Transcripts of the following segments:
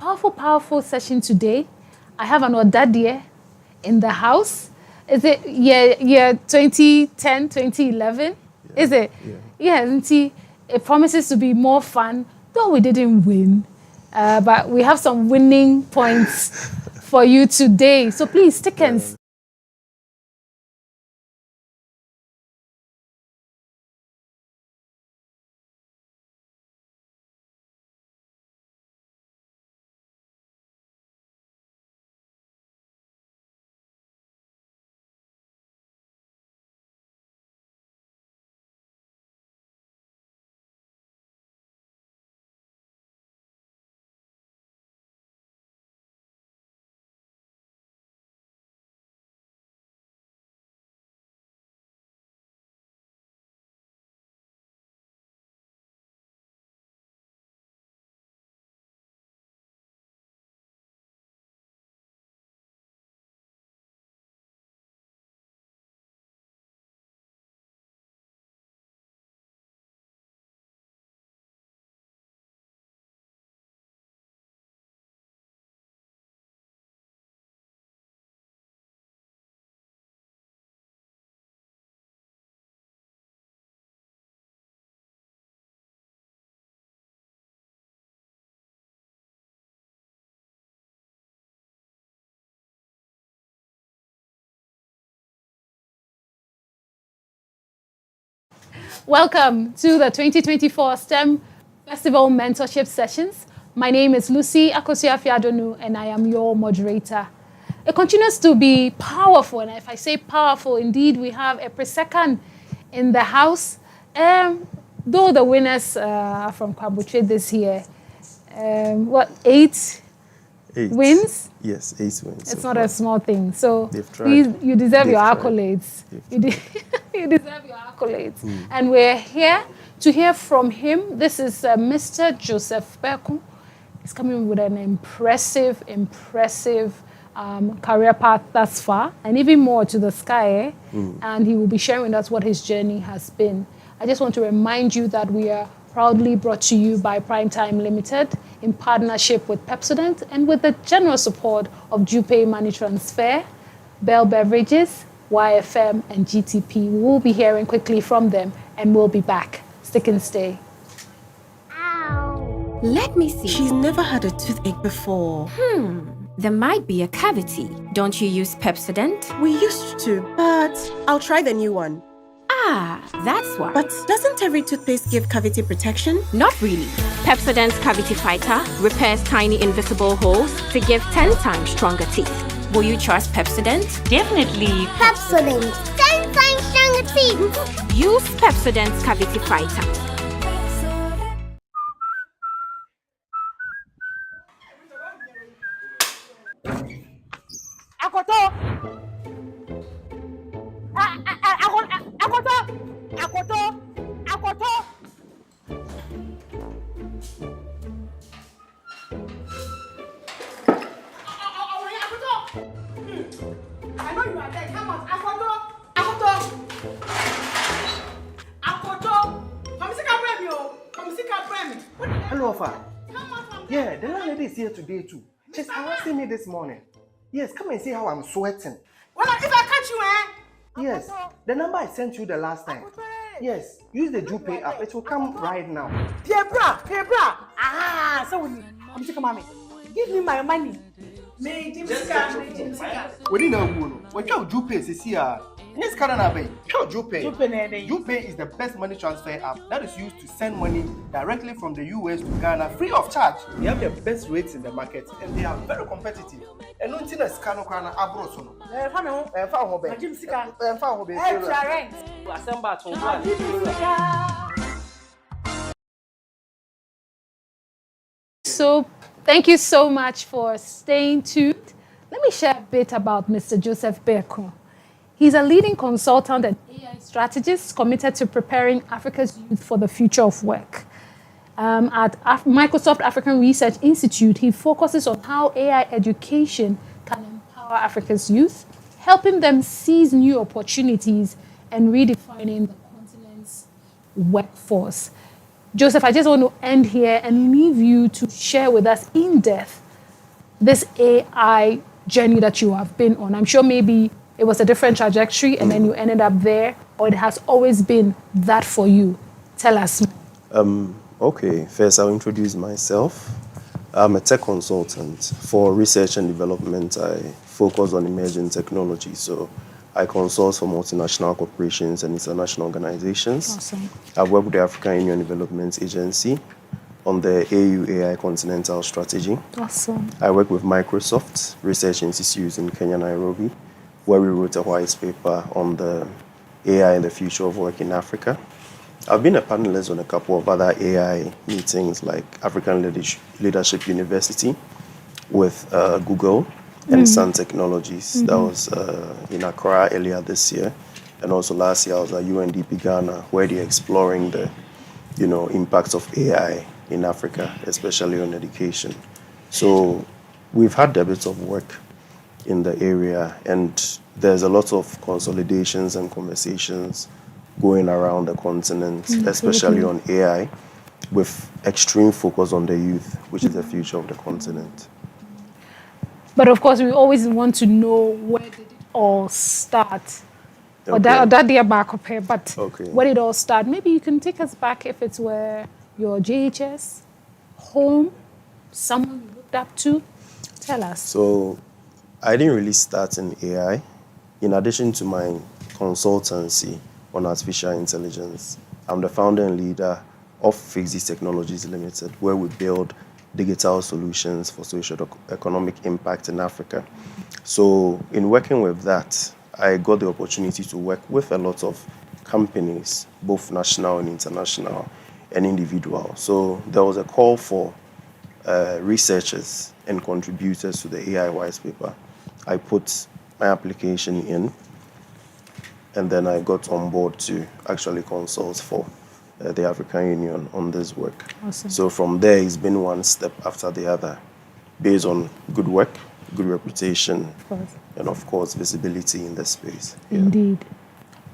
powerful session today. I have an Odadie in the house. Is it year 2010, 2011? Yeah. Is it? Yeah. And see, it promises to be more fun, though we didn't win. But we have some winning points for you today. So please stick and welcome to the 2024 STEM Festival Mentorship Sessions. My name is Lucy Akosua-Fiadonu, and I am your moderator. It continues to be powerful, and if I say powerful, indeed, we have a Presekan in the house. Though the winners are from Kwabuche this year, eight wins? Yes, 8 wins. It's not a small thing. So please, you deserve your accolades. You deserve your accolades. And we're here to hear from him. This is Mr. Joseph Beku. He's coming with an impressive career path thus far, and even more to the sky. And he will be sharing with us what his journey has been. I just want to remind you that we are proudly brought to you by Primetime Limited in partnership with Pepsodent and with the general support of Jupay Money Transfer, Bell Beverages, YFM, and GTP. We will be hearing quickly from them, and we'll be back. Stick and stay. Ow. Let me see. She's never had a toothache before. There might be a cavity. Don't you use Pepsodent? We used to, but I'll try the new one. Ah, that's why. But doesn't every toothpaste give cavity protection? Not really. Pepsodent's Cavity Fighter repairs tiny invisible holes to give 10 times stronger teeth. Will you trust Pepsodent? Definitely. Pepsodent, 10 times stronger teeth. Use Pepsodent's Cavity Fighter. Hello, Alpha. Yeah, the landlady is here today too. She's harassing me this morning. Yes, come and see how I'm sweating. Well, if I catch you, Yes, the number I sent you the last time. Yes, use the Jupay app. It will come right now. Hey, bra. Ah, so I'm sick of mommy. Give me my money. Me, Jimsika. We didn't know. When you Jupay is here. Yes, Canada, Jupay. Jupay is the best money transfer app that is used to send money directly from the US to Ghana free of charge. They have the best rates in the market and they are very competitive. And no thing is Kano Abrosono. So, thank you so much for staying tuned. Let me share a bit about Mr. Joseph Beku. He's a leading consultant and AI strategist committed to preparing Africa's youth for the future of work. At Microsoft African Research Institute, he focuses on how AI education can empower Africa's youth, helping them seize new opportunities and redefining the continent's workforce. Joseph, I just want to end here and leave you to share with us in depth this AI journey that you have been on? I'm sure maybe it was a different trajectory and then you ended up there, or it has always been that for you. Tell us more. Okay, first I'll introduce myself. I'm a tech consultant. For research and development, I focus on emerging technology. So I consult for multinational corporations and international organizations. Awesome. I work with the African Union Development Agency on the AU AI Continental Strategy. Awesome. I work with Microsoft Research Institute in Kenya, Nairobi, where we wrote a white paper on the AI and the future of work in Africa. I've been a panelist on a couple of other AI meetings like African Leadership University with Google and Sun Technologies. That was in Accra earlier this year. And also last year I was at UNDP Ghana, where they're exploring the impacts of AI in Africa, especially on education. So we've had a bit of work in the area, and there's a lot of consolidations and conversations going around the continent, especially on AI, with extreme focus on the youth, which is the future of the continent. But of course, we always want to know where did it all start. Or Okay. that dear back up here, but Okay. where did it all start? Maybe you can take us back if it's where your JHS, home, someone you looked up to. Tell us. So I didn't really start in AI. In addition to my consultancy on artificial intelligence, I'm the founder and leader of Fixed Technologies Limited, where we build digital solutions for socio-economic impact in Africa. So in working with that, I got the opportunity to work with a lot of companies, both national and international, and individual. So there was a call for researchers and contributors to the AI white paper. I put my application in, and then I got on board to actually consult for the African Union on this work. Awesome. So from there, it's been one step after the other, based on good work, good reputation, Of course. and of course, visibility in the space. Yeah. Indeed.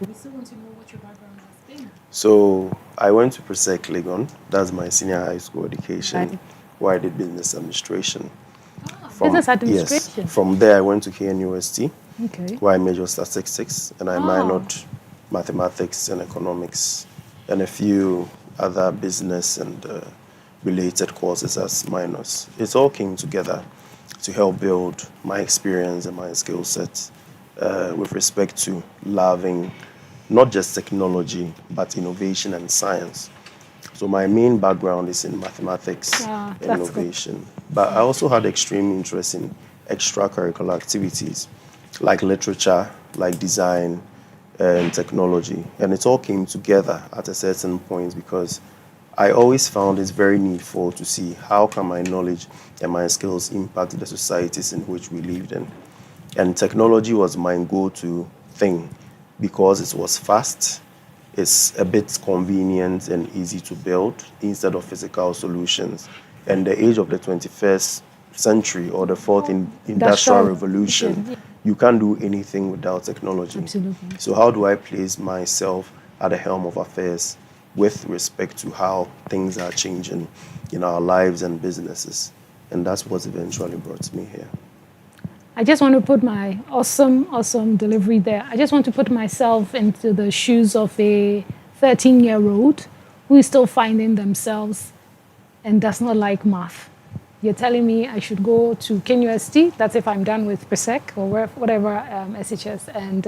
We still want to know what your background has been. So I went to Presec Legon. That's my senior high school education, Right. where I did business administration. Business administration. Yes. From there, I went to KNUST, Okay. where I majored statistics, and I minored mathematics and economics, and a few other business and related courses as minors. It all came together to help build my experience and my skill set with respect to loving not just technology, but innovation and science. So my main background is in mathematics and that's good. innovation. But I also had extreme interest in extracurricular activities like literature, like design, and technology. And it all came together at a certain point because I always found it very needful to see how can my knowledge and my skills impact the societies in which we lived in. And technology was my go-to thing because it was fast, it's a bit convenient and easy to build instead of physical solutions. And the age of the 21st century or the fourth industrial revolution, you can't do anything without technology. Absolutely. So how do I place myself at the helm of affairs with respect to how things are changing in our lives and businesses? And that's what eventually brought me here. I just want to put my awesome delivery there. I just want to put myself into the shoes of a 13-year-old who is still finding themselves and does not like math. You're telling me I should go to KNUST, that's if I'm done with Presec or whatever SHS, and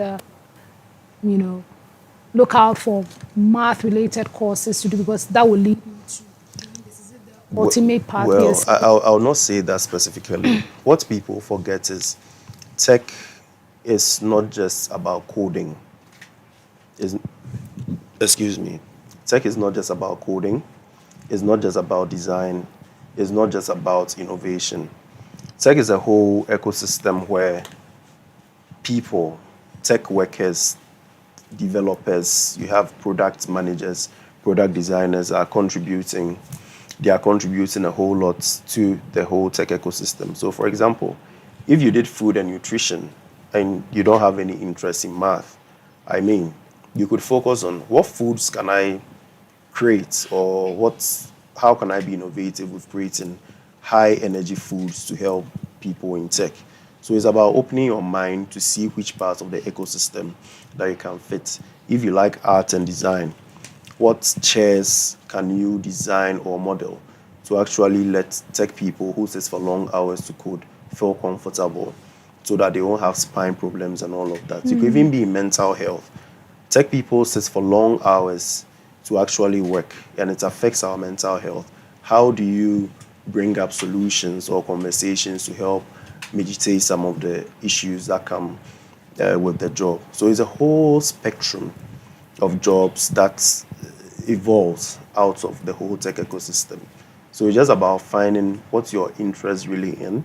look out for math-related courses to do, because that will lead me to the ultimate path. Well, Yes. I'll not say that specifically. What people forget is tech is not just about coding. Tech is not just about coding. It's not just about design. It's not just about innovation. Tech is a whole ecosystem where people, tech workers, developers, you have product managers, product designers are contributing. They are contributing a whole lot to the whole tech ecosystem. So for example, if you did food and nutrition and you don't have any interest in math, you could focus on what foods can I create, or how can I be innovative with creating high energy foods to help people in tech. So it's about opening your mind to see which parts of the ecosystem that you can fit. If you like art and design, what chairs can you design or model to actually let tech people who sit for long hours to code feel comfortable so that they won't have spine problems and all of that. You could even be in mental health. Tech people sit for long hours to actually work, and it affects our mental health. How do you bring up solutions or conversations to help mitigate some of the issues that come with the job? So it's a whole spectrum of jobs that evolves out of the whole tech ecosystem. So it's just about finding what your interest really in,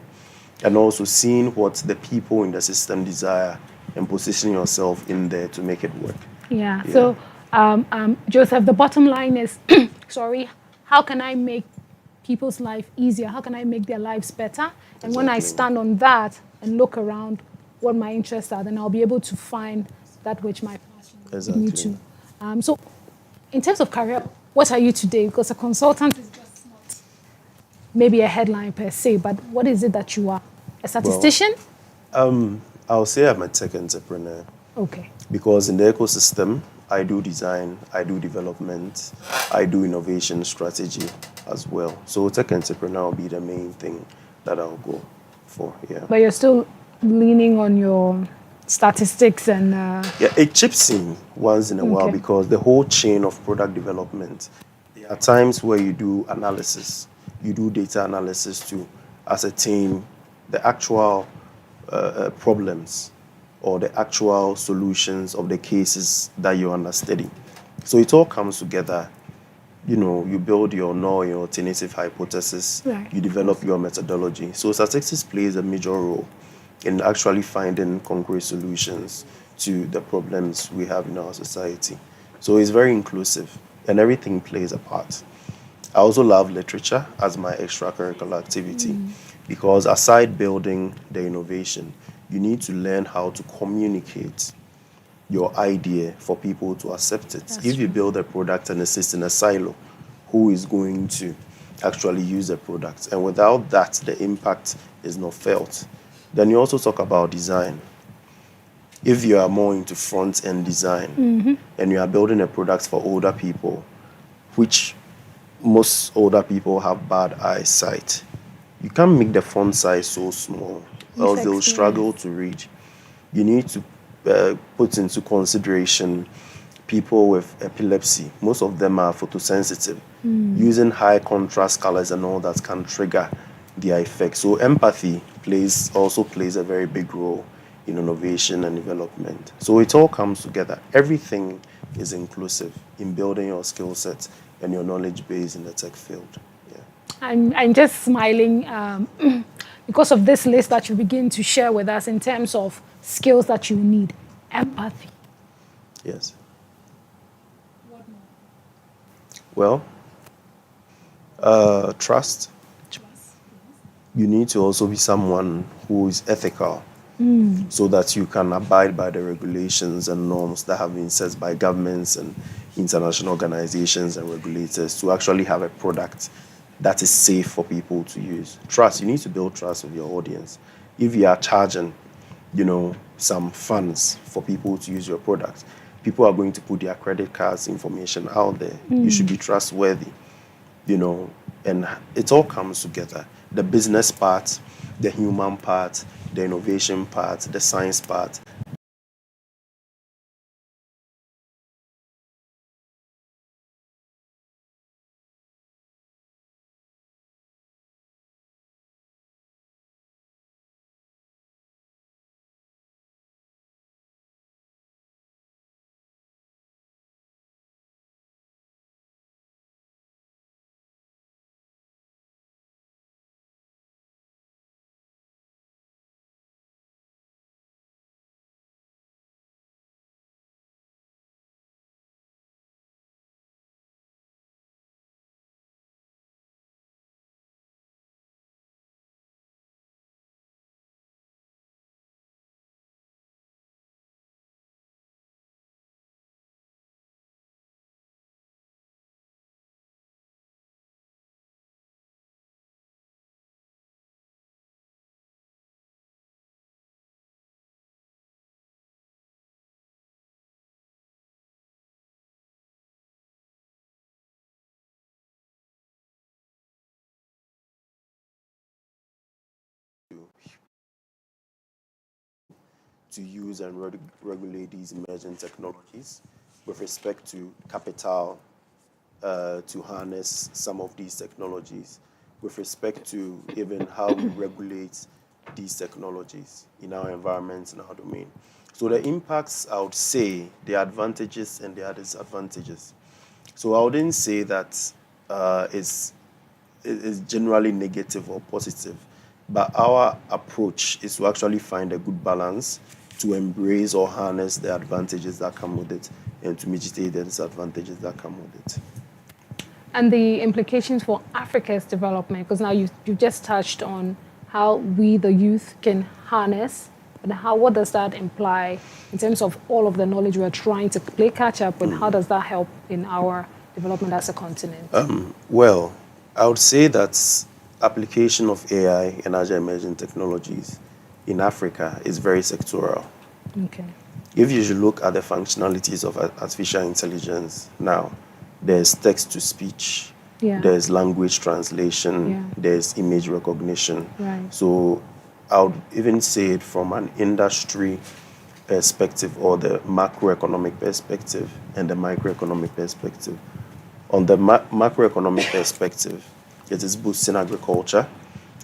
and also seeing what the people in the system desire and positioning yourself in there to make it work. Yeah. So, Joseph, the bottom line is, sorry, how can I make people's life easier? How can I make their lives better? And when I Exactly. stand on that and look around what my interests are, then I'll be able to find that which my passion leads me Exactly. to. So, in terms of career, what are you today? Because a consultant is just not maybe a headline per se, but what is it that you are? A Well, statistician? I'll say I'm a tech entrepreneur Okay. because in the ecosystem, I do design, I do development, I do innovation strategy as well. So tech entrepreneur will be the main thing that I'll go for. Yeah. But you're still leaning on your statistics and Yeah, it chips in once in a while okay. because the whole chain of product development, there are times where you do analysis, you do data analysis to ascertain the actual problems or the actual solutions of the cases that you're under study. So it all comes together. You build your null, your alternative hypothesis, Right. you develop your methodology. So statistics plays a major role in actually finding concrete solutions to the problems we have in our society. So it's very inclusive and everything plays a part. I also love literature as my extracurricular activity because aside building the innovation, you need to learn how to communicate your idea for people to accept it. That's If you true. build a product and it sits in a silo, who is going to actually use the product? And without that, the impact is not felt. Then you also talk about design. If you are more into front end design and you are building a product for older people, which most older people have bad eyesight, you can't make the font size so small, else User they'll struggle experience. to read. You need to put into consideration people with epilepsy. Most of them are photosensitive. Using high contrast colors and all that can trigger their effect. So empathy also plays a very big role in innovation and development. So it all comes together. Everything is inclusive in building your skill set and your knowledge base in the tech field. Yeah. I'm just smiling because of this list that you begin to share with us in terms of skills that you need. Empathy. Yes. Well, trust. Trust. You need to also be someone who is ethical so that you can abide by the regulations and norms that have been set by governments and international organizations and regulators to actually have a product that is safe for people to use. Trust. You need to build trust with your audience. If you are charging, some funds for people to use your product, people are going to put their credit cards information out there. You should be trustworthy, and it all comes together. The business part, the human part, the innovation part, the science part, to use and regulate these emerging technologies with respect to capital to harness some of these technologies, with respect to even how we regulate these technologies in our environment, in our domain. So the impacts, I would say, the advantages and the disadvantages. So I wouldn't say that it's generally negative or positive, but our approach is to actually find a good balance to embrace or harness the advantages that come with it and to mitigate the disadvantages that come with it. And the implications for Africa's development, because now you just touched on how we, the youth, can harness, and what does that imply in terms of all of the knowledge we're trying to play catch up with? How does that help in our development as a continent? Well, I would say that application of AI and other emerging technologies in Africa is very sectoral. Okay. If you should look at the functionalities of artificial intelligence now, there's text-to-speech, there's language translation, there's image recognition. Right. So I would even say it from an industry perspective or the macroeconomic perspective and the microeconomic perspective. On the macroeconomic perspective, it is boosting agriculture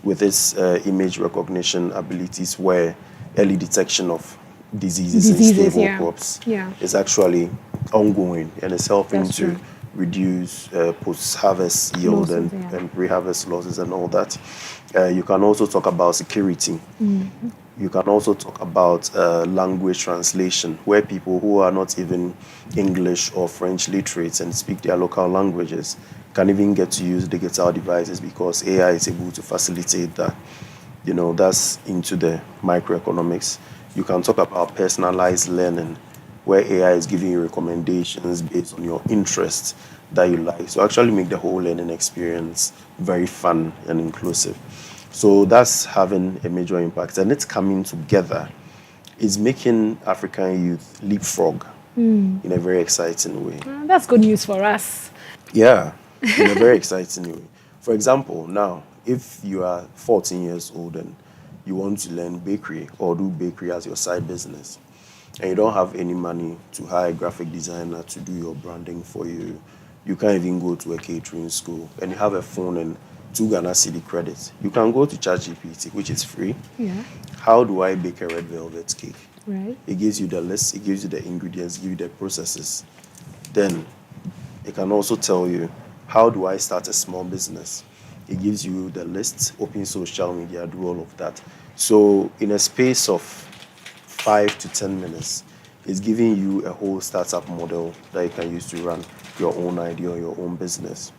with its image recognition abilities, where early detection of diseases in stable crops is actually ongoing and is helping to reduce post-harvest yield and pre-harvest losses and all that. You can also talk about security. Mm-hmm. You can also talk about language translation, where people who are not even English or French literates and speak their local languages can even get to use digital devices because AI is able to facilitate that. You know, that's into the microeconomics. You can talk about personalized learning, where AI is giving you recommendations based on your interests that you like. So actually make the whole learning experience very fun and inclusive. So that's having a major impact. And it's coming together. It's making African youth leapfrog in a very exciting way. That's good news for us. Yeah, in a very exciting way. For example, now, if you are 14 years old and you want to learn bakery or do bakery as your side business, and you don't have any money to hire a graphic designer to do your branding for you, you can't even go to a catering school, and you have a phone and 2 Ghana cedi credits, you can go to ChatGPT, which is free. Yeah. How do I bake a red velvet cake? Right. It gives you the list, it gives you the ingredients, gives you the processes. Then it can also tell you, how do I start a small business? It gives you the list, open social media, do all of that. So in a space of 5 to 10 minutes, it's giving you a whole startup model that you can use to run your own idea or your own business.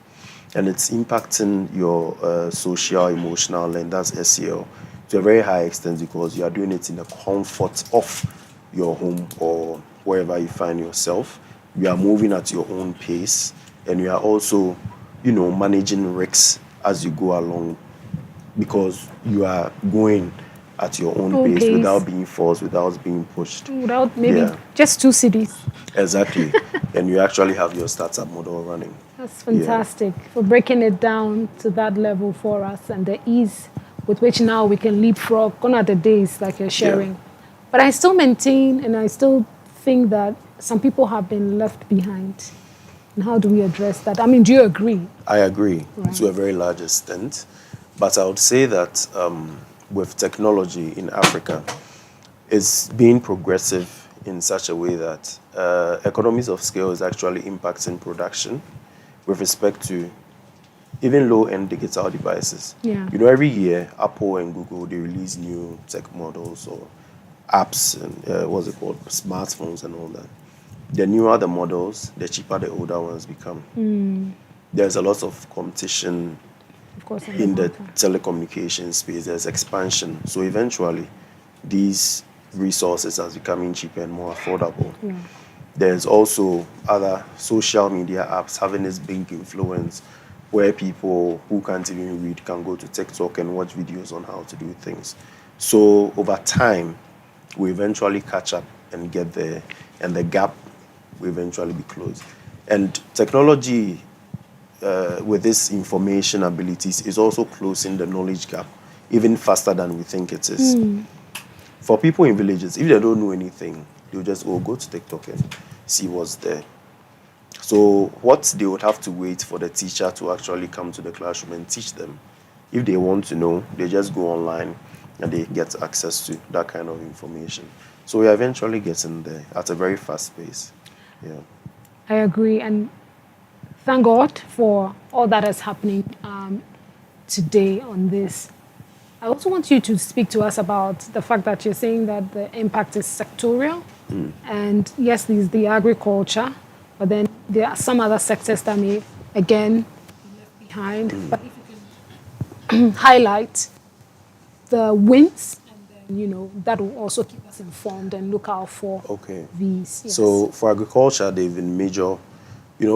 And it's impacting your social, emotional, and that's SEL to a very high extent because you are doing it in the comfort of your home or wherever you find yourself. You are moving at your own pace, and you are also, managing risks as you go along because you are going at your own pace without being forced, without being pushed. Without maybe just 2 cities. Exactly. And you actually have your startup model running. That's fantastic for breaking it down to that level for us and the ease with which now we can leapfrog. Gone are the days like you're sharing. Yeah. But I still maintain and I still think that some people have been left behind. And how do we address that? I mean, do you agree? I agree to a very large extent. But I would say that with technology in Africa, it's being progressive in such a way that economies of scale is actually impacting production with respect to even low-end digital devices. Yeah. Every year, Apple and Google, they release new tech models or apps and smartphones and all that. The newer the models, the cheaper the older ones become. There's a lot of competition in the telecommunication space. There's expansion. So eventually, these resources are becoming cheaper and more affordable. Yeah. There's also other social media apps having this big influence where people who can't even read can go to TikTok and watch videos on how to do things. So over time, we eventually catch up and get there, and the gap will eventually be closed. And technology with this information abilities is also closing the knowledge gap even faster than we think it is. For people in villages, if they don't know anything, they'll just go to TikTok and see what's there. So what they would have to wait for the teacher to actually come to the classroom and teach them. If they want to know, they just go online and they get access to that kind of information. So we're eventually getting there at a very fast pace. Yeah. I agree, and thank God for all that is happening today on this. I also want you to speak to us about the fact that you're saying that the impact is sectorial. And yes, there's the agriculture, but then there are some other sectors that may, again, be left behind. But if you can highlight the wins, and then, that will also keep us informed and look out for these. Yes. So for agriculture, they've been major,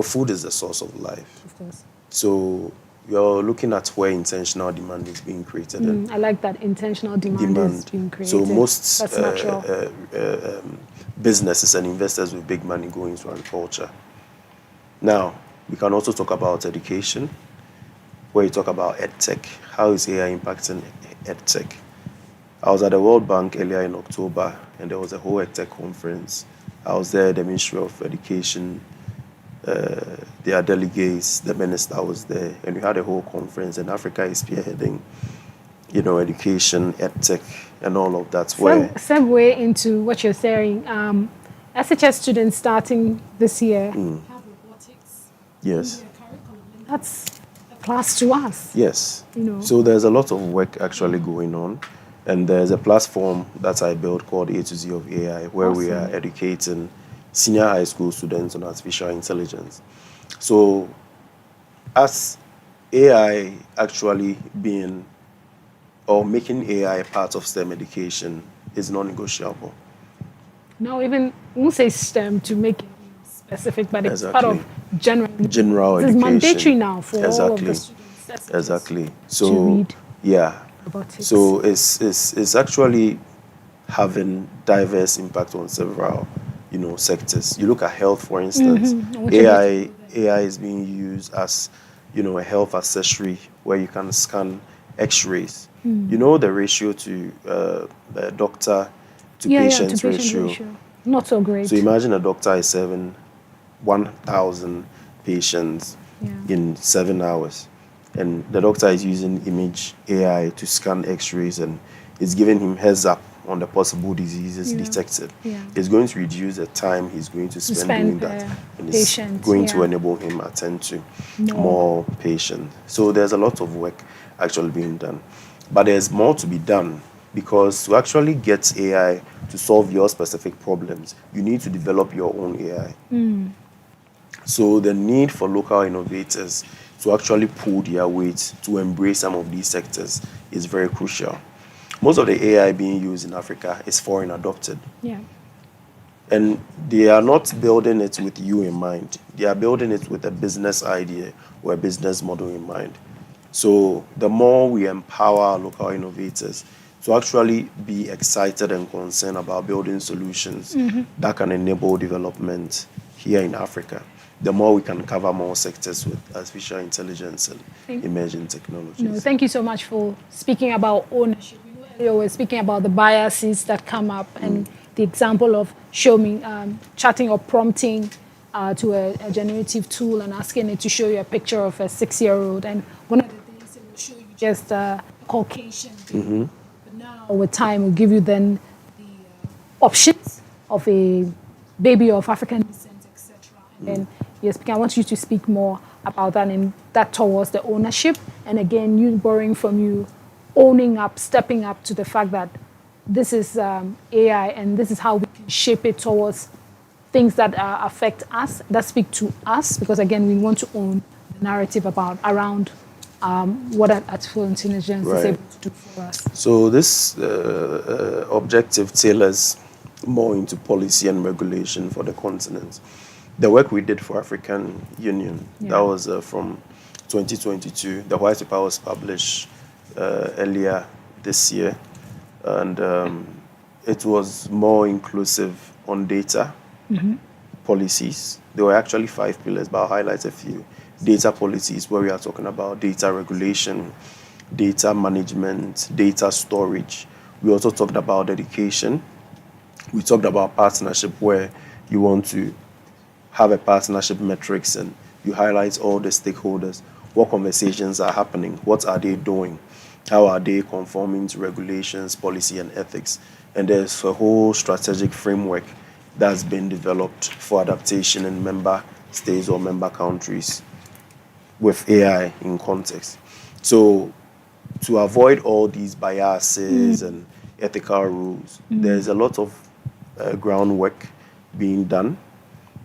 food is the source of life. Of course. So you're looking at where intentional demand is being created. And I like that intentional demand is being created. So most That's natural. businesses and investors with big money go into agriculture. Now, we can also talk about education, where you talk about EdTech. How is AI impacting EdTech? I was at the World Bank earlier in October, and there was a whole EdTech conference. I was there, the Ministry of Education, their delegates, the minister was there, and we had a whole conference, and Africa is spearheading, education, EdTech, and all of that. Segue into what you're saying. SHS students starting this year have robotics. Yes. In their curriculum, and that's a class to us. Yes. So there's a lot of work actually going on, and there's a platform that I built called A to Z of AI, where we are educating senior high school students on artificial intelligence. So as AI actually being or making AI part of STEM education is non-negotiable. No, even we won't say STEM to make it specific, but it's part of general education. It's mandatory now for all of the students. Exactly. So to read. Yeah. Robotics. So it's actually having diverse impact on several sectors. You look at health, for instance. AI is being used as a health accessory where you can scan X-rays. The ratio to the doctor to patient ratio. Not so great. So imagine a doctor is serving 1,000 patients in 7 hours, and the doctor is using image AI to scan X-rays, and it's giving him heads up on the possible diseases detected. It's going to reduce the time he's going to spend doing that, and it's going to enable him attend to more patients. So there's a lot of work actually being done, but there's more to be done, because to actually get AI to solve your specific problems, you need to develop your own AI. So the need for local innovators to actually pull their weight to embrace some of these sectors is very crucial. Most of the AI being used in Africa is foreign adopted. Yeah. And they are not building it with you in mind. They are building it with a business idea or a business model in mind. So the more we empower our local innovators to actually be excited and concerned about building solutions that can enable development here in Africa, the more we can cover more sectors with artificial intelligence and emerging technologies. Thank you so much for speaking about ownership. You were speaking about the biases that come up and the example of chatting or prompting to a generative tool and asking it to show you a picture of a 6-year-old. And one of the things it will show you just a Caucasian. But now with time, it will give you then the options of a baby of African descent, etc. And then I want you to speak more about that and that towards the ownership. And again, you borrowing from you, owning up, stepping up to the fact that this is AI and this is how we can shape it towards things that affect us, that speak to us, because again, we want to own the narrative around what artificial intelligence is able to do for us. So this objective tailors more into policy and regulation for the continent. The work we did for African Union, that was from 2022. The white paper was published earlier this year, and it was more inclusive on data policies. There were actually 5 pillars, but I'll highlight a few. Data policies, where we are talking about data regulation, data management, data storage, We also talked about education. We talked about partnership, where you want to have a partnership metrics and you highlight all the stakeholders. What conversations are happening? What are they doing? How are they conforming to regulations, policy, and ethics? And there's a whole strategic framework that's been developed for adaptation in member states or member countries with AI in context. So to avoid all these biases and ethical rules, there's a lot of groundwork being done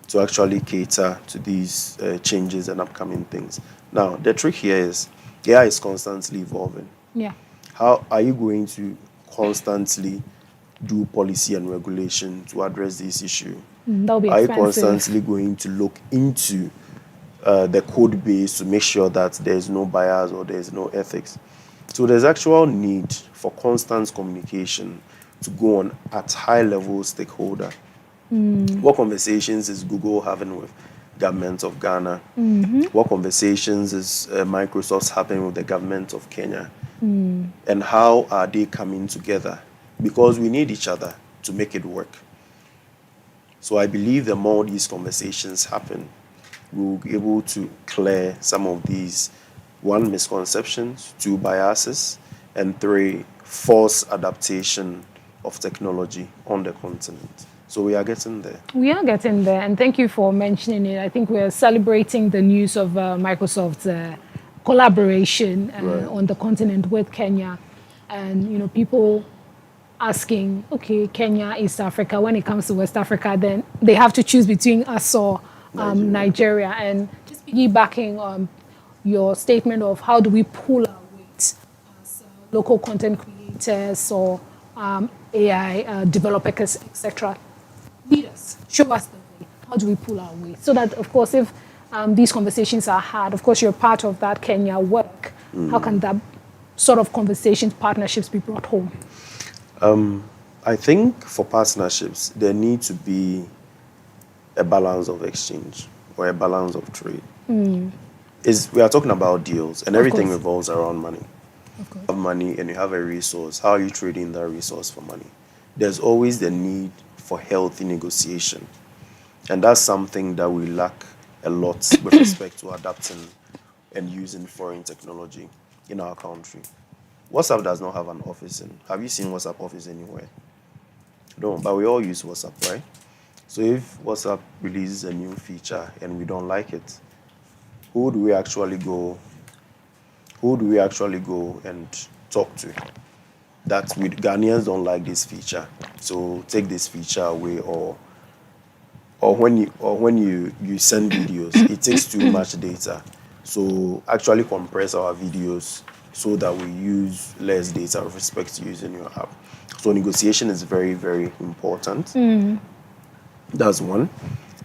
to actually cater to these changes and upcoming things. Now, the trick here is AI is constantly evolving. Yeah. How are you going to constantly do policy and regulation to address this issue? That'll be Are you expensive. constantly going to look into the code base to make sure that there's no bias or there's no ethics? So there's actual need for constant communication to go on at high level stakeholder. What conversations is Google having with government of Ghana? What conversations is Microsoft having with the government of Kenya? And how are they coming together? Because we need each other to make it work. So I believe the more these conversations happen, we'll be able to clear some of these, 1, misconceptions, 2, biases, and 3, false adaptation of technology on the continent. So we are getting there. We are getting there, and thank you for mentioning it. I think we are celebrating the news of Microsoft's collaboration Right. on the continent with Kenya, and people asking, okay, Kenya, East Africa. When it comes to West Africa, then they have to choose between us or Nigeria. And just piggybacking on your statement of how do we pull our weight as local content creators or AI developers, etc. Lead us, show us the way. How do we pull our weight? So that, of course, if these conversations are had, of course, you're part of that Kenya work. How can that sort of conversations, partnerships be brought home? I think for partnerships, there needs to be a balance of exchange or a balance of trade. We are talking about deals, and everything course. revolves around money. Of course. You have money and you have a resource. How are you trading that resource for money? There's always the need for healthy negotiation. And that's something that we lack a lot with respect to adapting and using foreign technology in our country. WhatsApp does not have an office in. Have you seen WhatsApp office anywhere? No, but we all use WhatsApp, right? So if WhatsApp releases a new feature and we don't like it, who do we actually go and talk to? That Ghanaians don't like this feature, so take this feature away, or when you send videos, it takes too much data. So actually compress our videos so that we use less data with respect to using your app. So negotiation is very, very important. That's one.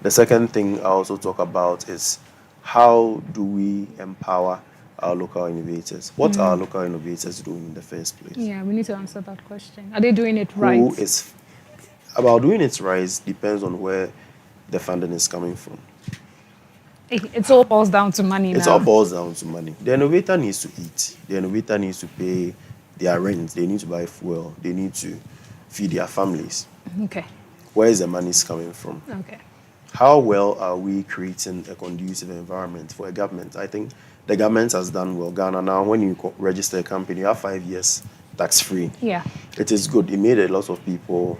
The second thing I also talk about is how do we empower our local innovators? What are our local innovators doing in the first place? Yeah, we need to answer that question. Are they doing it right? Who is about doing it right depends on where the funding is coming from. It all boils down to money now. It all boils down to money. The innovator needs to eat. The innovator needs to pay their rent. They need to buy fuel. They need to feed their families. Okay. Where is the money coming from? Okay. How well are we creating a conducive environment for a government? I think the government has done well. Ghana now, when you register a company, you have 5 years tax-free. Yeah. It is good. It made a lot of people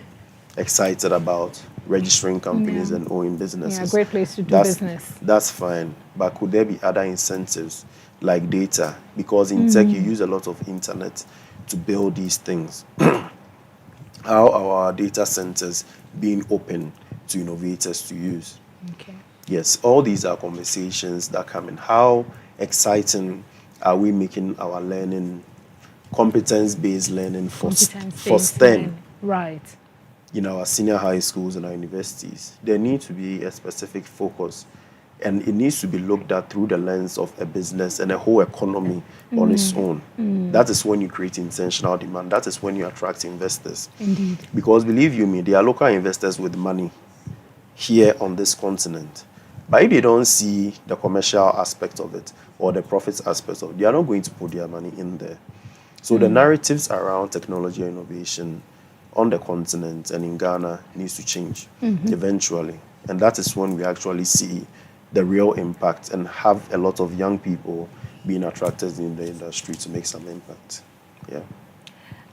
excited about registering companies and owning businesses. Yeah, great place to do business. That's fine. But could there be other incentives like data? Because in tech, you use a lot of internet to build these things. How are our data centers being open to innovators to use? Okay. Yes, all these are conversations that come in. How exciting are we making our learning, competence-based learning for STEM? Right. In our senior high schools and our universities? There needs to be a specific focus, and it needs to be looked at through the lens of a business and a whole economy on its own. That is when you create intentional demand. That is when you attract investors. Indeed. Because believe you me, there are local investors with money here on this continent. But if they don't see the commercial aspect of it or the profits aspect of it, they are not going to put their money in there. So the narratives around technology and innovation on the continent and in Ghana needs to change eventually. And that is when we actually see the real impact and have a lot of young people being attracted in the industry to make some impact. Yeah.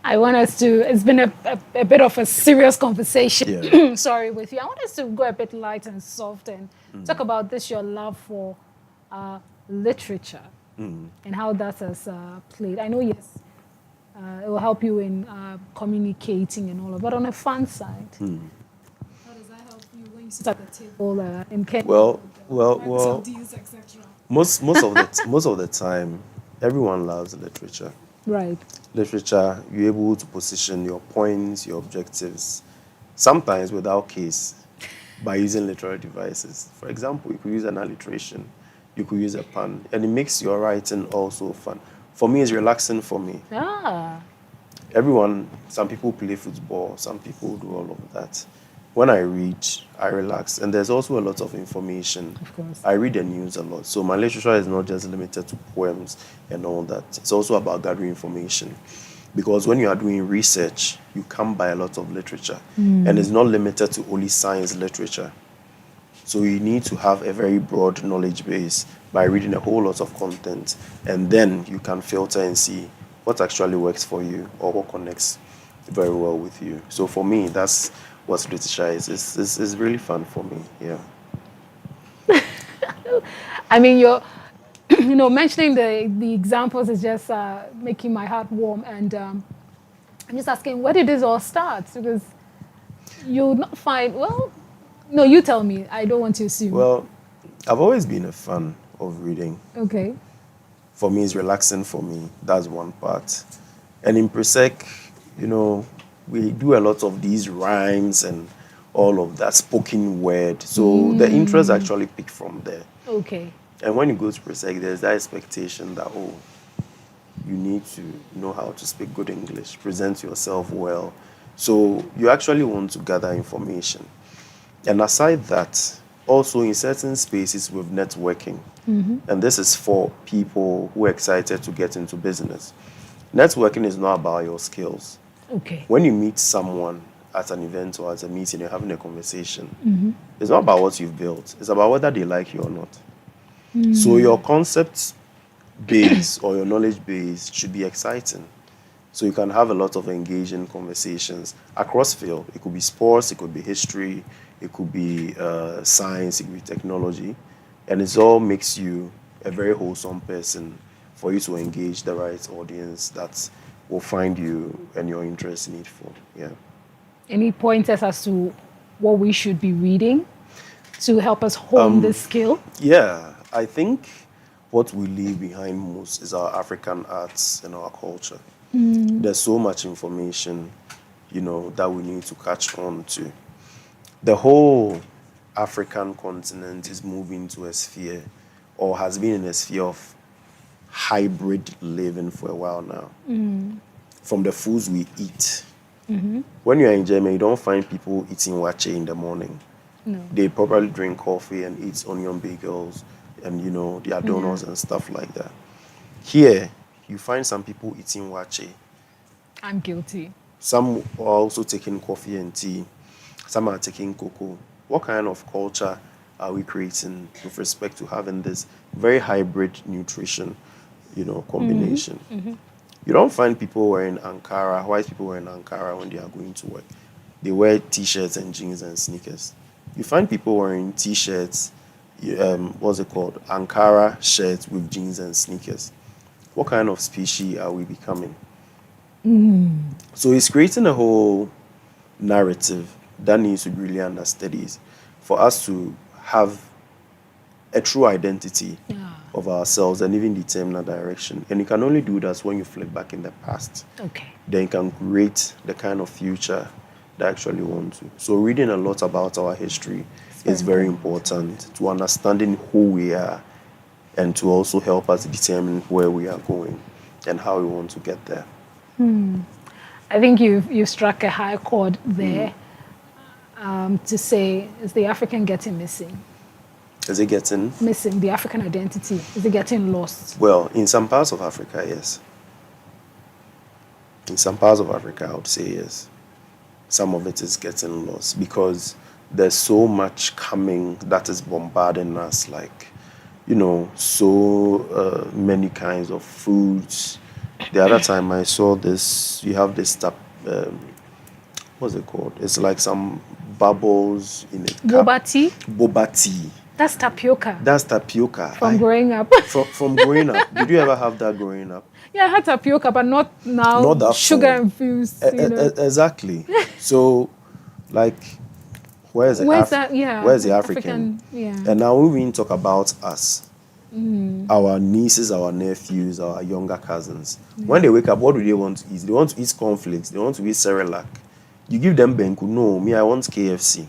I want us to, it's been a bit of a serious conversation, Yeah. sorry, with you. I want us to go a bit light and soft and talk about this, your love for literature and how that has played. I know, yes, it will help you in communicating and all of that, but on a fun side. How does that help you when you sit at the table in Kenya? Well, etc. most of the time, everyone loves literature. Right. Literature, you're able to position your points, your objectives, sometimes without case, by using literary devices. For example, you could use an alliteration, you could use a pun, and it makes your writing also fun. For me, it's relaxing for me. Some people play football, some people do all of that. When I read, I relax. And there's also a lot of information. Of course. I read the news a lot. So my literature is not just limited to poems and all that. It's also about gathering information. Because when you are doing research, you come by a lot of literature. And it's not limited to only science literature. So you need to have a very broad knowledge base by reading a whole lot of content. And then you can filter and see what actually works for you or what connects very well with you. So for me, that's what literature is. It's really fun for me, yeah. I mean, you're, mentioning the examples is just making my heart warm. And I'm just asking, where did this all start? Because you'll not find, no, you tell me. I don't want to assume. Well, I've always been a fan of reading. Okay. For me, it's relaxing for me. That's one part. And in Presec, we do a lot of these rhymes and all of that spoken word. So the interest actually picked from there. Okay. And when you go to Presec, there's that expectation that, you need to know how to speak good English, present yourself well. So you actually want to gather information. And aside that, also in certain spaces with networking, and this is for people who are excited to get into business. Networking is not about your skills. Okay. When you meet someone at an event or at a meeting, you're having a conversation, it's not about what you've built. It's about whether they like you or not. So your concept base or your knowledge base should be exciting. So you can have a lot of engaging conversations across field. It could be sports, it could be history, it could be science, it could be technology. And it all makes you a very wholesome person for you to engage the right audience that will find you and your interests needful. Yeah. Any pointers as to what we should be reading to help us hone this skill? Yeah, I think what we leave behind most is our African arts and our culture. There's so much information, that we need to catch on to. The whole African continent is moving to a sphere, or has been in a sphere of hybrid living for a while now. From the foods we eat. When you're in Germany, you don't find people eating wache in the morning. No. They probably drink coffee and eat onion bagels and, their donuts and stuff like that. Here, you find some people eating wache. I'm guilty. Some are also taking coffee and tea. Some are taking cocoa. What kind of culture are we creating with respect to having this very hybrid nutrition, combination? You don't find people wearing Ankara, white people wearing Ankara when they are going to work. They wear T-shirts and jeans and sneakers. You find people wearing T-shirts, Ankara shirts with jeans and sneakers. What kind of species are we becoming? So it's creating a whole narrative that needs to be really under studies for us to have a true identity of ourselves and even determine a direction. And you can only do that when you flip back in the past. Okay. Then you can create the kind of future that actually want to. So reading a lot about our history is very important to understanding who we are and to also help us determine where we are going and how we want to get there. I think you've struck a high chord there to say, is the African getting missing? Is it getting? Missing, the African identity. Is it getting lost? Well, in some parts of Africa, yes. In some parts of Africa, I would say yes. Some of it is getting lost because there's so much coming that is bombarding us, like, so many kinds of foods. The other time I saw this, you have this stuff, what's it called? It's like some bubbles in a cup. Boba tea? Boba tea. That's tapioca. That's tapioca. From growing up. From growing up. Did you ever have that growing up? Yeah, I had tapioca, but not now. Not that sugar form. infused. Exactly. So, like, where's the African? Yeah. And now we even talk about us, our nieces, our nephews, our younger cousins. When they wake up, what do they want to eat? They want to eat cornflakes. They want to eat Cerelac. You give them Benku. No, me, I want KFC.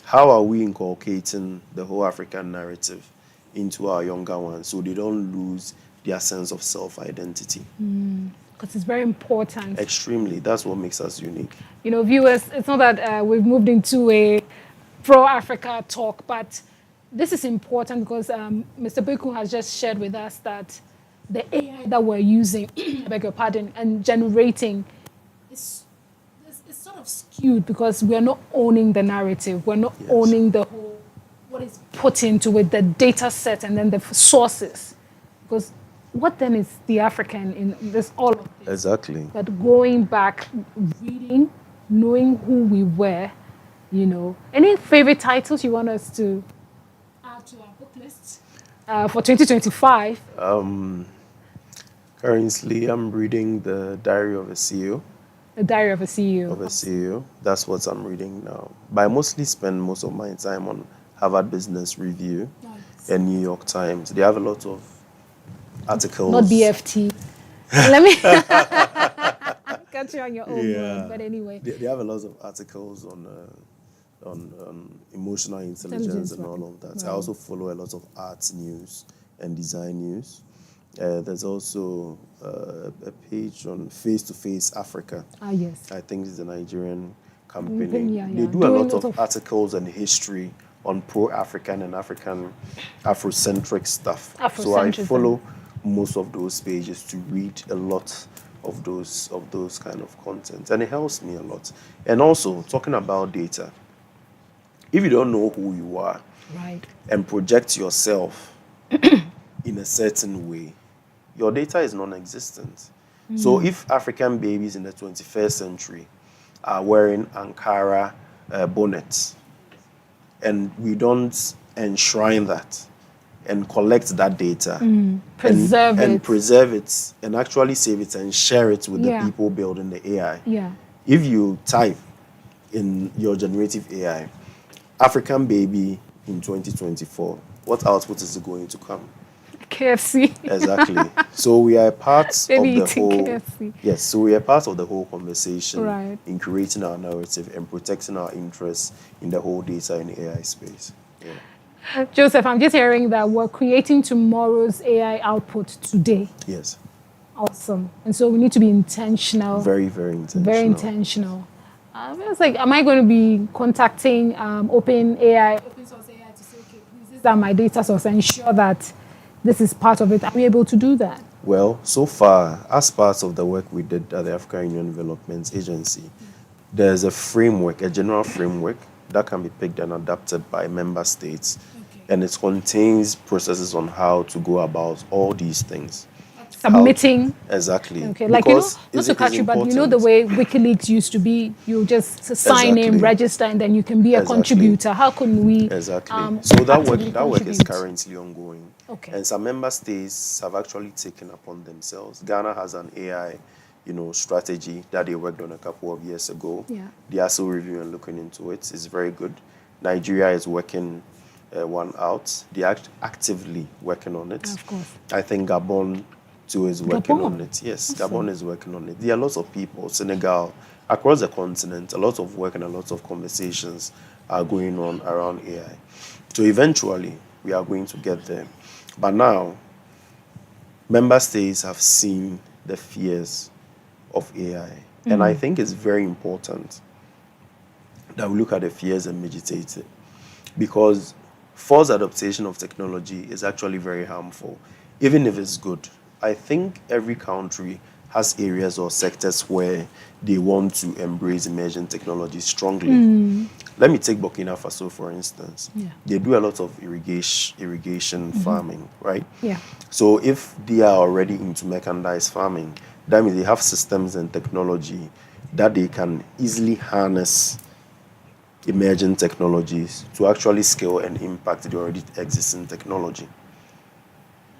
How are we inculcating the whole African narrative into our younger ones so they don't lose their sense of self-identity? Because it's very important. Extremely. That's what makes us unique. Viewers, it's not that we've moved into a pro-Africa talk, but this is important because Mr. Beku has just shared with us that the AI that we're using, I beg your pardon, and generating is sort of skewed because we're not owning the narrative. We're not owning the whole, what is put into it, the data set and then the sources. Because what then is the African in this all of this? Exactly. But going back, reading, knowing who we were, Any favorite titles you want us to add to our book list for 2025? Currently, I'm reading The Diary of a CEO. The Diary of a CEO. Of a CEO. That's what I'm reading now. But I mostly spend most of my time on Harvard Business Review and New York Times. They have a lot of articles. Not BFT. Let me catch you on your own word, but anyway. They have a lot of articles on emotional intelligence and all of that. Right. I also follow a lot of arts news and design news. There's also a page on Face to Face Africa. Ah, yes. I think it's a Nigerian company. They do a lot of articles and history on pro-African and Afrocentric stuff. So I follow most of those pages to read a lot of those kind of content, and it helps me a lot. And also talking about data, if you don't know who you are, right, and project yourself in a certain way, your data is non-existent. So if African babies in the 21st century are wearing Ankara bonnets, and we don't enshrine that and collect that data, preserve it, and actually save it and share it with the people building the AI. Yeah. If you type in your generative AI, African baby in 2024, what output is going to come? KFC. Exactly. So we are part of the whole. KFC. Yes. So we are part of the whole conversation, right, in creating our narrative and protecting our interests in the whole data and AI space. Yeah. Joseph, I'm just hearing that we're creating tomorrow's AI output today. Yes. Awesome. And so we need to be intentional. Very, very intentional. Very intentional. It's like, am I going to be contacting open source AI to say, okay, please, these are my data sources, and ensure that this is part of it? Are we able to do that? Well, so far, as part of the work we did at the African Union Development Agency, there's a framework, a general framework that can be picked and adapted by member states. Okay. And it contains processes on how to go about all these things. Submitting. Exactly. Okay, like, not to catch you, but the way WikiLeaks used to be, you just sign in, register, and then you can be a contributor. How can we so that work is currently ongoing. Okay. And some member states have actually taken upon themselves. Ghana has an AI, strategy that they worked on a couple of years ago. Yeah. They are still reviewing and looking into it. It's very good. Nigeria is working one out. They are actively working on it. Of course. I think Gabon too is working on it. Yes, Gabon is working on it. There are lots of people, Senegal, across the continent, a lot of work and a lot of conversations are going on around AI. So eventually, we are going to get there. But now, member states have seen the fears of AI. And I think it's very important that we look at the fears and mitigate it. Because forced adaptation of technology is actually very harmful, even if it's good. I think every country has areas or sectors where they want to embrace emerging technology strongly. Let me take Burkina Faso, for instance. Yeah. They do a lot of irrigation farming, right? Yeah. So if they are already into mechanized farming, that means they have systems and technology that they can easily harness emerging technologies to actually scale and impact the already existing technology.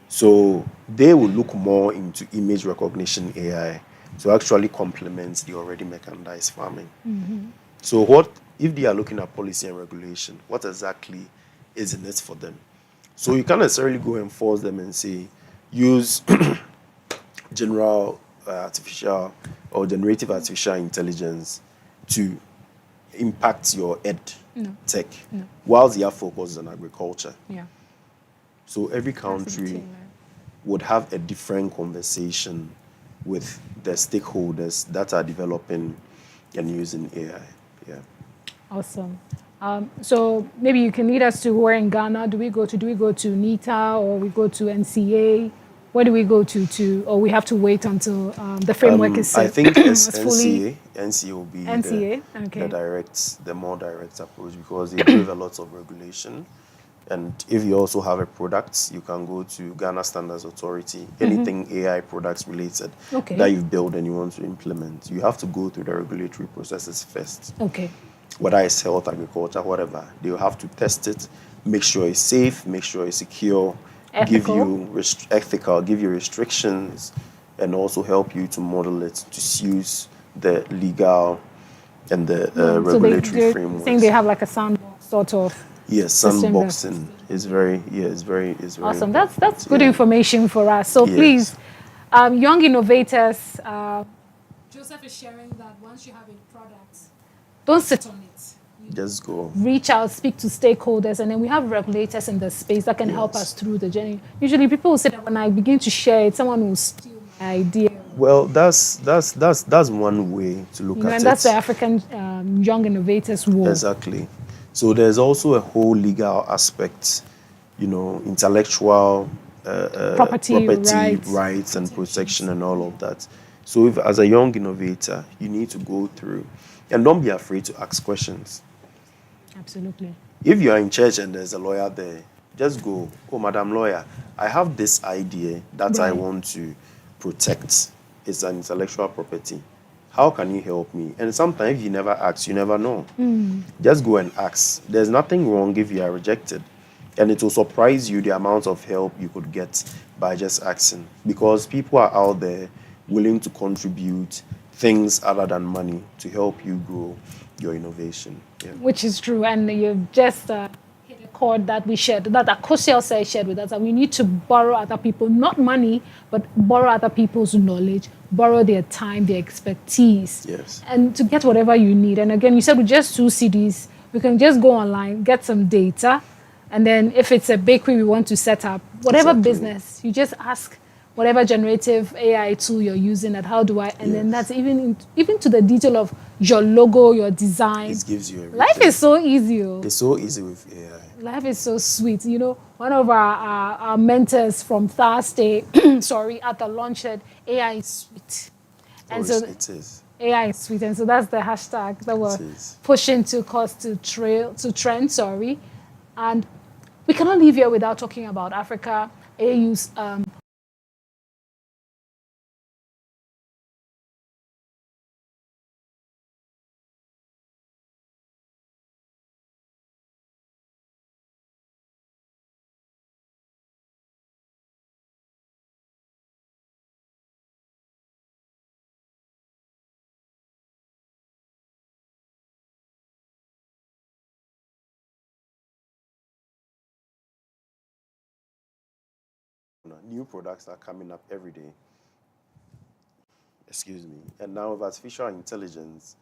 So they will look more into image recognition AI to actually complement the already mechanized farming. So what if they are looking at policy and regulation? What exactly is in it for them? So you can't necessarily go and force them and say, use general artificial or generative artificial intelligence to impact your ed tech, whilst their focus is on agriculture. Yeah. So every country would have a different conversation with the stakeholders that are developing and using AI. Yeah. Awesome. So maybe you can lead us to where in Ghana do we go to? Do we go to NITA or we go to NCA? Where do we go to or we have to wait until the framework is set? I think it's NCA will be NCA, okay. the more direct approach, because they give a lot of regulation. And if you also have a product, you can go to Ghana Standards Authority. Anything AI products related that you've built and you want to implement, you have to go through the regulatory processes first. Okay. Whether it's health, agriculture, whatever, they'll have to test it, make sure it's safe, make sure it's secure, Ethical. give you restrictions, and also help you to model it to use the legal and the regulatory framework. Saying they have like a sandbox sort of. Yes, system sandboxing is very awesome. important. That's good information for us. So Yes. please, young innovators. Joseph is sharing that once you have a product, don't sit on it. Just go. Reach out, speak to stakeholders, and then we have regulators in the space that can help us through the journey. Usually, people will say that when I begin to share it, someone will steal my idea. Well, that's one way to look at And it. that's the African young innovators role. Exactly. So there's also a whole legal aspect, intellectual Property rights and protection and all of that. So if, as a young innovator, you need to go through, and don't be afraid to ask questions. Absolutely. If you are in church and there's a lawyer there, just go, oh, Madam Lawyer, I have this idea that I want to protect. It's an intellectual property. How can you help me? And sometimes if you never ask, you never know. Just go and ask. There's nothing wrong if you are rejected. And it will surprise you the amount of help you could get by just asking. Because people are out there willing to contribute things other than money to help you grow your innovation. Yeah. Which is true. And you've just hit a chord that we shared, that Akosio shared with us, that we need to borrow other people, not money, but borrow other people's knowledge, borrow their time, their expertise, and to get whatever you need. And again, you said with just 2 CDs, we can just go online, get some data, and then if it's a bakery we want to set up, whatever business, you just ask whatever generative AI tool you're using, that how do I, and then that's even to the detail of your logo, your design. It gives you everything. Life is so easy. It's so easy with AI. Life is so sweet. One of our mentors from Thursday, at the launch said, AI is sweet. And so it is. AI is sweet. And so that's the hashtag that we're pushing to trend. And we cannot leave here without talking about Africa, AU's new products are coming up every day. Excuse me. And now with artificial intelligence,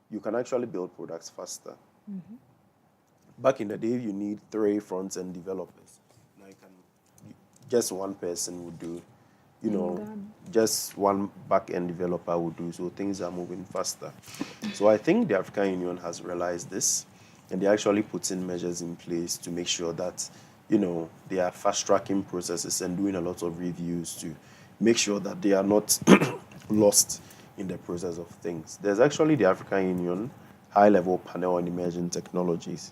you can actually build products faster. Back in the day, you need 3 front-end developers. Now just one person would do. Just one back-end developer would do. So things are moving faster. So I think the African Union has realized this, and they actually put in measures in place to make sure that they are fast-tracking processes and doing a lot of reviews to make sure that they are not lost in the process of things. There's actually the African Union high-level panel on emerging technologies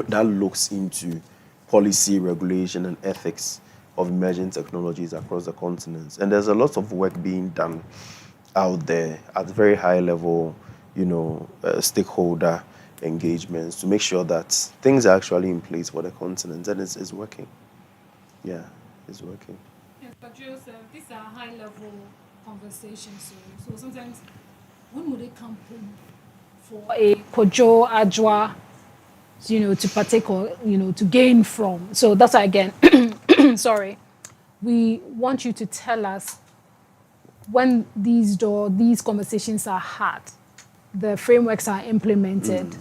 that looks into policy, regulation, and ethics of emerging technologies across the continents. And there's a lot of work being done out there at very high level, stakeholder engagements to make sure that things are actually in place for the continent, and it's working. Yeah, it's working. Yes, but Joseph, these are high-level conversations. So sometimes, when would they come home for a Kojo Ajwa, to partake or, to gain from? So that's why, again, sorry, we want you to tell us when these conversations are had, the frameworks are implemented,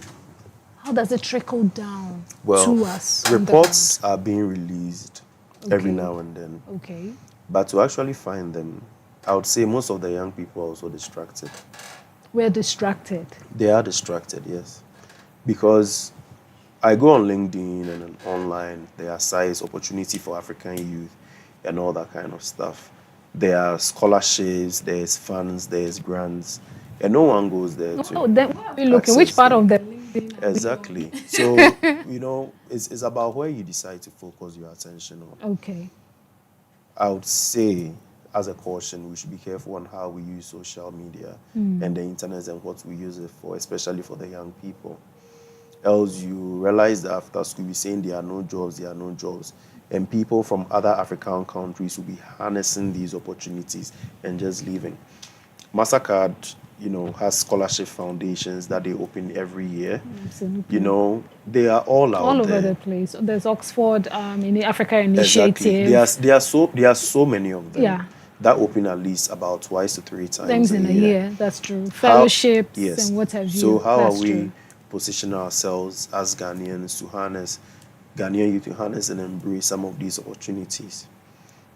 how does it trickle down to us? Reports are being released every Okay. now and then. Okay. But to actually find them, I would say most of the young people are also distracted. We're distracted. They are distracted, yes. Because I go on LinkedIn and online, there are sites, opportunity for African youth, and all that kind of stuff. There are scholarships, there's funds, there's grants, and no one goes there to Oh, then where are we looking? Which access part them. of the LinkedIn are we Exactly. So, it's about where you decide to focus your attention on. on? Okay. I would say, as a caution, we should be careful on how we use social media and the internet and what we use it for, especially for the young people. Else you realize that after school, we're saying there are no jobs, and people from other African countries will be harnessing these opportunities and just leaving. MasterCard, has scholarship foundations that they open every year. Absolutely. They are all out All there. over the place. There's Oxford in the Africa Initiative. Exactly. There are so many of them. Yeah. That open at least about 2 to 3 times Things in a year. That's true. Fellowships and what have you. So how That's are we true. positioning ourselves as Ghanaians to harness Ghanaian youth to harness and embrace some of these opportunities?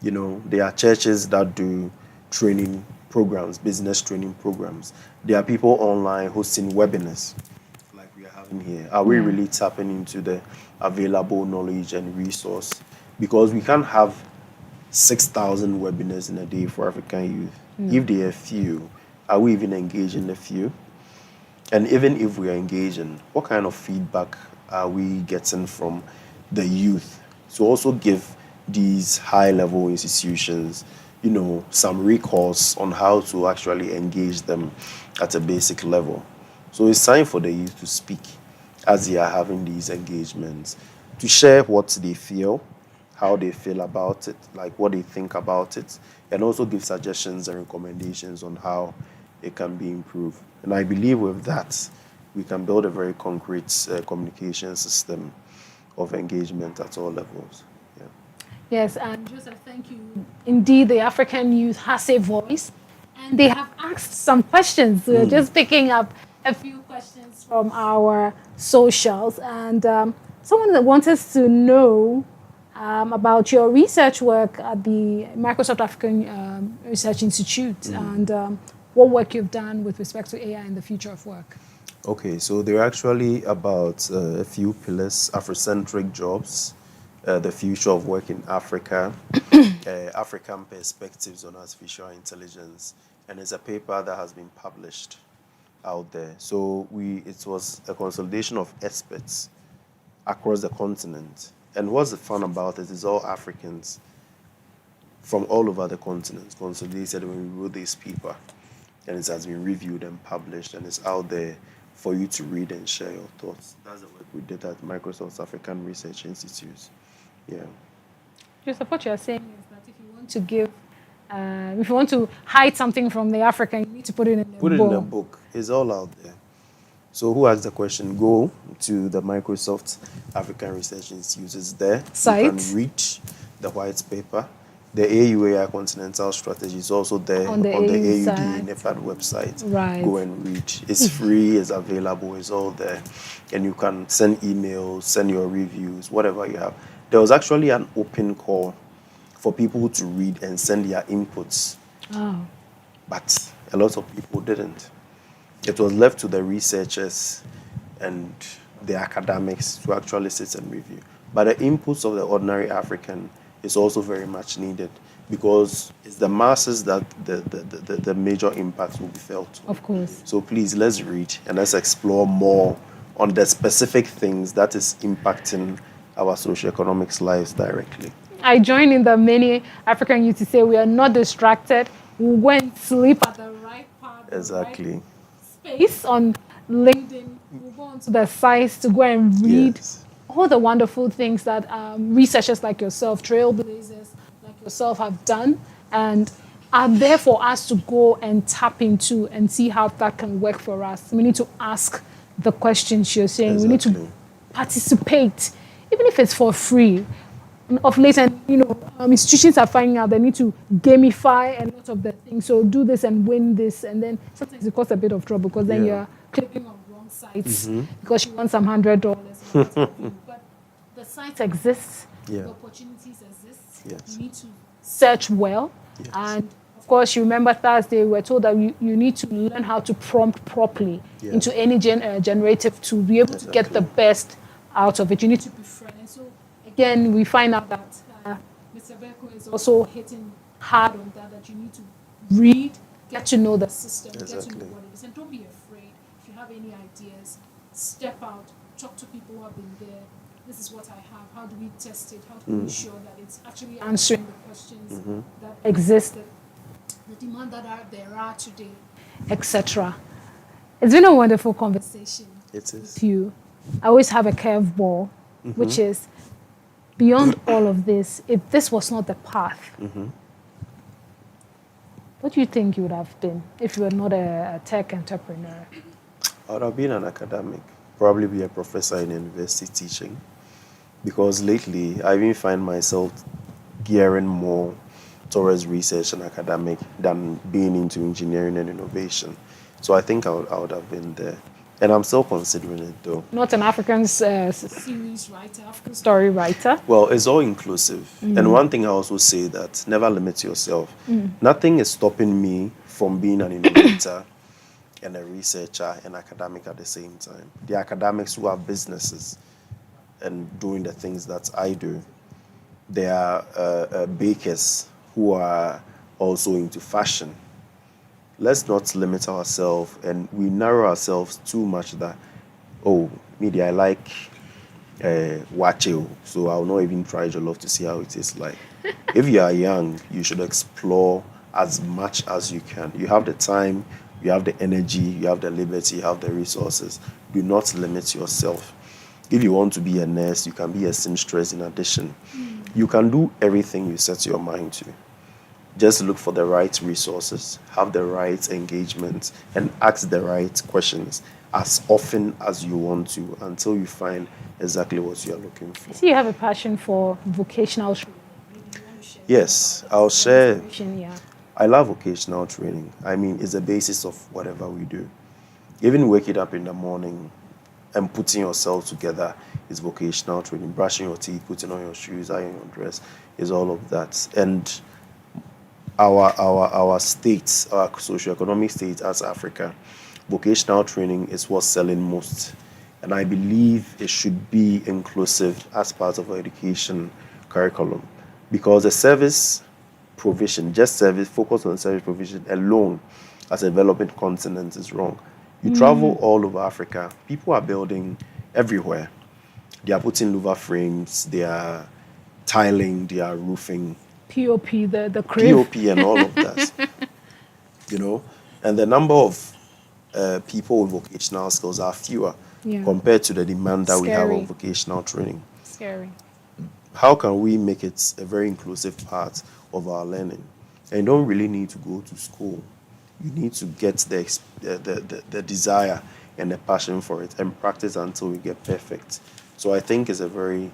There are churches that do training programs, business training programs. There are people online hosting webinars like we are having here. Are we really tapping into the available knowledge and resource? Because we can't have 6,000 webinars in a day for African youth. If there are few, are we even engaging the few? And even if we are engaging, what kind of feedback are we getting from the youth to also give these high-level institutions, some recourse on how to actually engage them at a basic level? So it's time for the youth to speak as they are having these engagements, to share what they feel, how they feel about it, like what they think about it, and also give suggestions and recommendations on how it can be improved. And I believe with that, we can build a very concrete communication system of engagement at all levels. Yeah. Yes, and Joseph, thank you. Indeed, the African youth has a voice, and they have asked some questions. We're just picking up a few questions from our socials, and someone that wants us to know about your research work at the Microsoft African Research Institute and what work you've done with respect to AI and the future of work. Okay, so there are actually about a few pillars: Afrocentric jobs, the future of work in Africa, African perspectives on artificial intelligence, and it's a paper that has been published out there. So it was a consolidation of experts across the continent. And what's the fun about it is all Africans from all over the continent consolidated when we wrote this paper. And it has been reviewed and published, and it's out there for you to read and share your thoughts. That's the work we did at Microsoft's African Research Institute. Yeah. Joseph, what you're saying is that if you want to give, if you want to hide something from the African, you need to put it in a book. Put it in a book. It's all out there. So who asked the question? Go to the Microsoft African Research Institute. It's there. Site. You can read the white paper. The AUAI Continental Strategy is also there On the AU AUD site. NEPAD website. Right. Go and read. It's free, it's available, it's all there. And you can send emails, send your reviews, whatever you have. There was actually an open call for people to read and send their inputs. Oh. But a lot of people didn't. It was left to the researchers and the academics to actually sit and review. But the inputs of the ordinary African is also very much needed because it's the masses that the major impact will be felt. Of course. So please, let's read and let's explore more on the specific things that is impacting our socioeconomics lives directly. I join in the many African youth to say we are not distracted. We go and sleep at the right part, Exactly. the right space on LinkedIn. We go onto the sites to go and read Yes. all the wonderful things that researchers like yourself, trailblazers like yourself have done and are there for us to go and tap into and see how that can work for us. We need to ask the questions you're saying. We need to Exactly. participate, even if it's for free. Of late, and institutions are finding out they need to gamify a lot of the things. So do this and win this, and then sometimes it causes a bit of trouble because then Yeah. you're clicking on wrong sites because you want some $100. But the sites exist, Yeah. the opportunities exist. Yes. You need to search well, Yes. and of course, you remember Thursday we were told that you need to learn how to prompt properly Yeah. into any generative to be able to get the best out of it. You need to befriend. And so again, we find out that Mr. Beko is also hitting hard on that you need to read, get to know the system, get to Exactly. know what it is. And don't be afraid. If you have any ideas, step out, talk to people who have been there. This is what I have. How do we test it? How do we ensure that it's actually answering the questions that exist, the demand that there are today, etc. It's been a wonderful conversation It is. with you. I always have a curveball, which is beyond all of this, if this was not the path, what do you think you would have been if you were not a tech entrepreneur? I would have been an academic, probably be a professor in university teaching, because lately I even find myself gearing more towards research and academic than being into engineering and innovation. So I think I would have been there. And I'm still considering it though. Not an African series writer, African story writer. Well, it's all inclusive. And one thing I also say that never limit yourself. Nothing is stopping me from being an innovator and a researcher and academic at the same time. The academics who have businesses and doing the things that I do, there are bakers who are also into fashion. Let's not limit ourselves and we narrow ourselves too much that, oh, media, I like wache, so I'll not even try jollof to see how it is like. If you are young, you should explore as much as you can. You have the time, you have the energy, you have the liberty, you have the resources. Do not limit yourself. If you want to be a nurse, you can be a seamstress in addition. You can do everything you set your mind to. Just look for the right resources, have the right engagement, and ask the right questions as often as you want to until you find exactly what you are looking for. I see you have a passion for vocational training. Yes, I'll share. Yeah. I love vocational training. I mean, it's the basis of whatever we do. Even waking up in the morning and putting yourself together is vocational training. Brushing your teeth, putting on your shoes, ironing your dress is all of that. And our states, our socioeconomic states as Africa, vocational training is what's selling most. And I believe it should be inclusive as part of our education curriculum. Because the service provision, just service, focus on service provision alone as a developing continent is wrong. You travel all over Africa, people are building everywhere. They are putting louver frames, they are tiling, they are roofing, POP, the crib. POP and all of that. And the number of people with vocational skills are fewer compared to the demand that we have on vocational training. Scary. How can we make it a very inclusive part of our learning? And you don't really need to go to school. You need to get the desire and the passion for it and practice until you get perfect. So I think it's a very,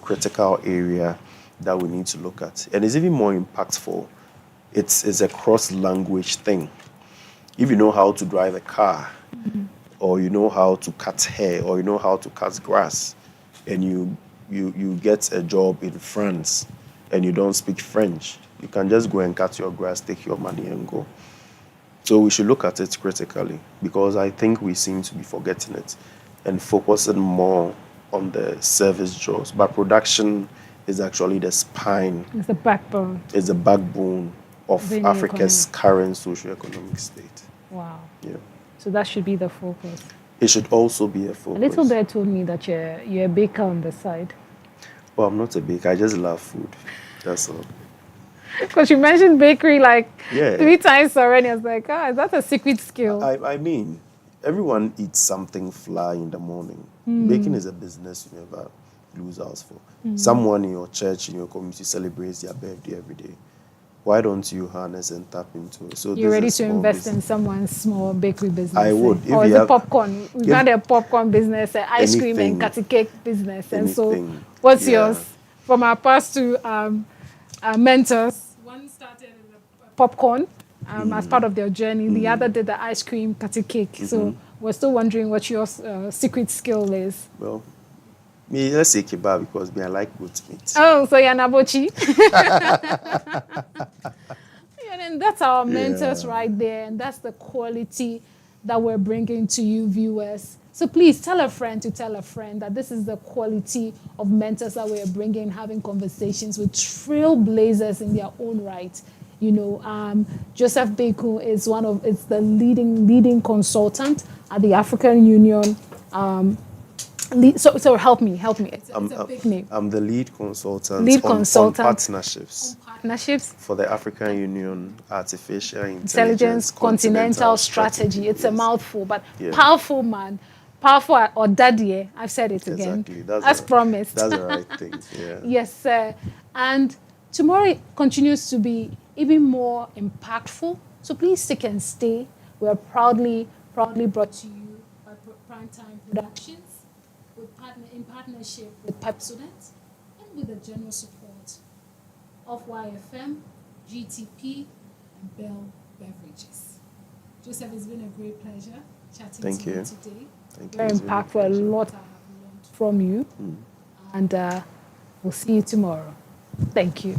critical area that we need to look at. And it's even more impactful. It's a cross-language thing. If you know how to drive a car, or you know how to cut hair, or you know how to cut grass, and you get a job in France, and you don't speak French, you can just go and cut your grass, take your money, and go. So we should look at it critically, because I think we seem to be forgetting it and focusing more on the service jobs. But production is actually the spine. It's the backbone. It's the backbone of any Africa's current socio-economic state. Wow. Yeah. So that should be the focus. It should also be a A focus. little bit told me that you're a baker on the side. Well, I'm not a baker. I just love food. That's all. Because you mentioned bakery like Yeah. 3 times already. I was like, oh, is that a secret skill? I mean, everyone eats something fly in the morning. Baking is a business you never lose out for. Someone in your church, in your community celebrates their birthday every day. Why don't you harness and tap into it? So You're ready to small invest in business. someohave small bakery business. I would. If Or is you it have- popcorn? We've if- had a popcorn business, an ice cream and Anything. cutty cake business. And so, Anything. what's Yeah. yours? From our past two mentors, one started in popcorn as part of their journey. The other did the ice cream cutty cake. So, we're still wondering what your secret skill is. Well, me, let's say kebab because me, I like goat meat. Oh, so you're Nabochi. And that's our mentors right there. And that's the quality that we're bringing to you, viewers. So please tell a friend to tell a friend that this is the quality of mentors that we're bringing, having conversations with trailblazers in their own right. You know, Joseph Beku is it's the leading consultant at the African Union. So help me. It's a big name. I'm the lead consultant on partnerships for the African Union Artificial Intelligence Continental Strategy. It's a Yes. mouthful, but Yeah. powerful man. Powerful or daddy. I've said it again. Exactly. As promised. That's the right thing. Yeah. Yes, sir. And tomorrow continues to be even more impactful. So please stick and stay. We're proudly brought to you by Primetime Productions in partnership with Pepsodent and with the general support of YFM, GTP, and Bell Beverages. Joseph, it's been a great pleasure chatting Thank to you you. today. Thank you. Very It's been a impactful. A pleasure. lot I have learned from you. And we'll see you tomorrow. Thank you.